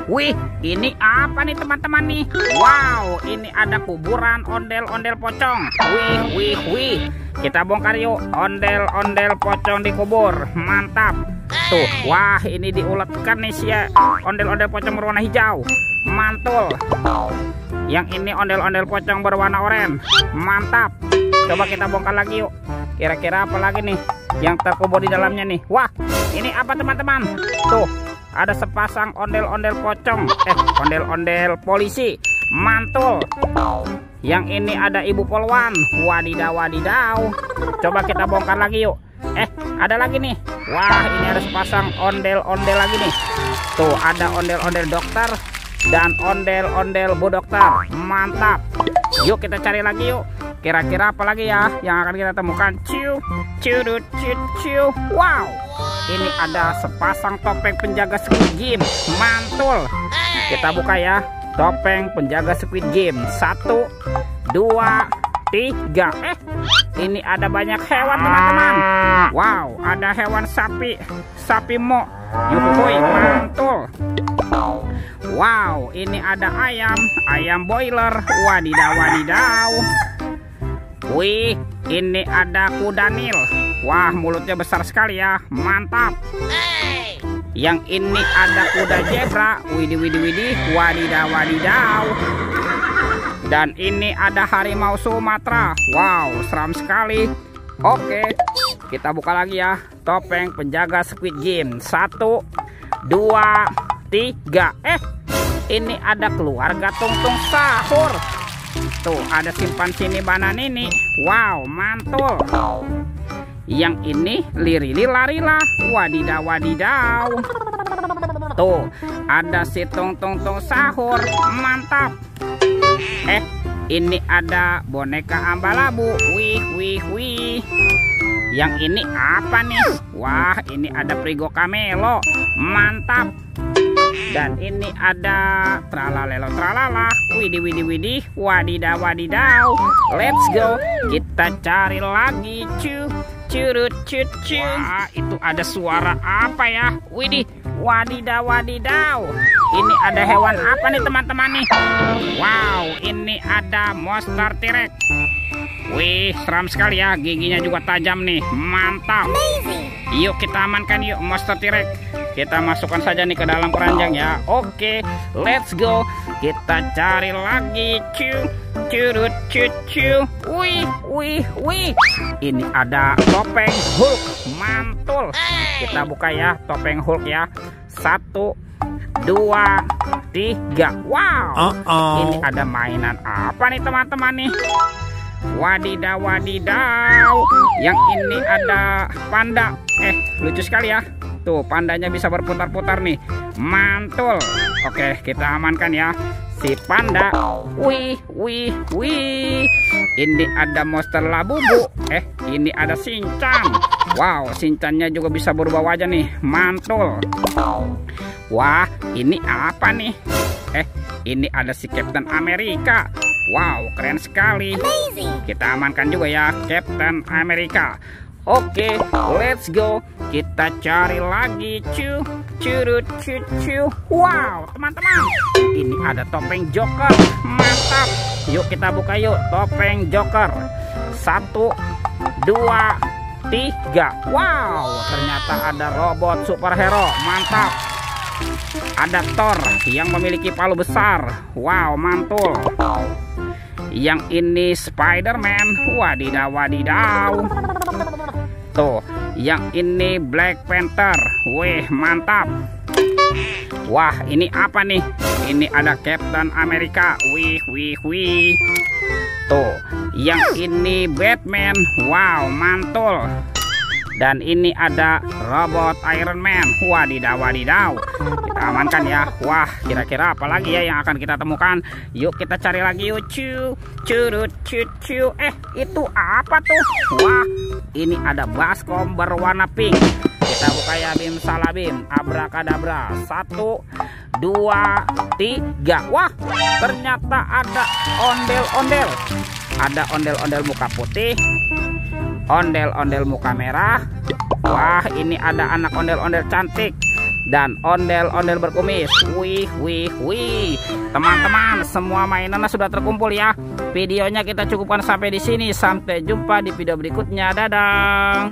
Wih, ini apa nih teman-teman nih? Wow, ini ada kuburan ondel-ondel pocong. Wih. Kita bongkar yuk ondel-ondel pocong di kubur. Mantap. Tuh, wah ini diuletkan nih sih ya. Ondel-ondel pocong berwarna hijau. Mantul. Yang ini ondel-ondel pocong berwarna oranye. Mantap. Coba kita bongkar lagi yuk. Kira-kira apa lagi nih yang terkubur di dalamnya nih? Wah, ini apa teman-teman? Tuh, ada sepasang ondel-ondel pocong. Ondel-ondel polisi. Mantul. Yang ini ada ibu polwan. Wadidaw. Coba kita bongkar lagi yuk. Ada lagi nih. Wah, ini ada sepasang ondel-ondel lagi nih. Tuh, ada ondel-ondel dokter dan ondel-ondel bu dokter. Mantap. Yuk kita cari lagi yuk. Kira-kira apa lagi ya yang akan kita temukan? Ciu. Wow, ini ada sepasang topeng penjaga Squid Game. Mantul. Kita buka ya. Topeng penjaga Squid Game. 1, 2, 3. Ini ada banyak hewan teman-teman. Wow, ada hewan sapi mo. Yuhuy, mantul. Wow, ini ada ayam boiler. Wadidaw. Wih, ini ada kuda Nil. Wah, mulutnya besar sekali ya. Mantap. Yang ini ada kuda zebra. Widih. Wadidaw. Dan ini ada harimau Sumatera. Wow, seram sekali. Oke, kita buka lagi ya. Topeng penjaga Squid Game. 1, 2, 3. Ini ada keluarga Tung-Tung Sahur. Tuh, ada simpan sini bananini. Wow, mantul. Yang ini Lirili Larila. Wadidaw. Tuh, ada si Tung-Tung Sahur. Mantap. Ini ada boneka Ambalabu. Wih. Yang ini apa nih? Wah, ini ada Prigo Camelo. Mantap. Dan ini ada tralalelo tralala. Widih. Wadidaw. Let's go. Kita cari lagi. Curut. Wah, itu ada suara apa ya? Widih. Wadidaw. Ini ada hewan apa nih teman-teman nih? Wow, ini ada monster T-Rex. Wih, seram sekali ya. Giginya juga tajam nih. Mantap. Yuk kita amankan yuk monster T-Rex. Kita masukkan saja nih ke dalam keranjang ya. Oke, let's go. Kita cari lagi. Curut. Wih. Ini ada topeng Hulk. Mantul. Kita buka ya topeng Hulk ya. 1, 2, 3. Wow. Ini ada mainan apa nih teman-teman nih? Wadidaw. Yang ini ada panda. Lucu sekali ya. Tuh, pandanya bisa berputar-putar nih. Mantul. Oke, kita amankan ya si panda. Wih. Ini ada monster Labubu. Ini ada Shinchan. Wow, Shinchannya juga bisa berubah wajah nih. Mantul. Wah, ini apa nih? Ini ada si Captain America. Wow, keren sekali. Kita amankan juga ya Captain America. Oke, let's go. Kita cari lagi. Curut. Wow, teman-teman. Ini ada topeng Joker. Mantap. Yuk kita buka yuk topeng Joker. 1, 2, 3. Wow, ternyata ada robot superhero. Mantap. Ada Thor yang memiliki palu besar. Wow, mantul. Yang ini Spider-Man. Wadidaw. Tuh, yang ini Black Panther. Wih, mantap. Wah, ini apa nih? Ini ada Captain America. Wih. Tuh, yang ini Batman. Wow, mantul. Dan ini ada robot Iron Man. Wadidaw. Kita amankan ya. Wah, kira-kira apa lagi ya yang akan kita temukan? Yuk kita cari lagi yuk. Curut. Itu apa tuh? Wah, ini ada baskom berwarna pink. Kita buka ya, bim salabim. Abrakadabra. 1, 2, 3. Wah, ternyata ada ondel-ondel. Ada ondel-ondel muka putih, ondel-ondel muka merah. Wah, ini ada anak ondel-ondel cantik. dan ondel-ondel berkumis. Wih, wih, wih. Teman-teman, semua mainannya sudah terkumpul ya. Videonya kita cukupkan sampai di sini. Sampai jumpa di video berikutnya. Dadah.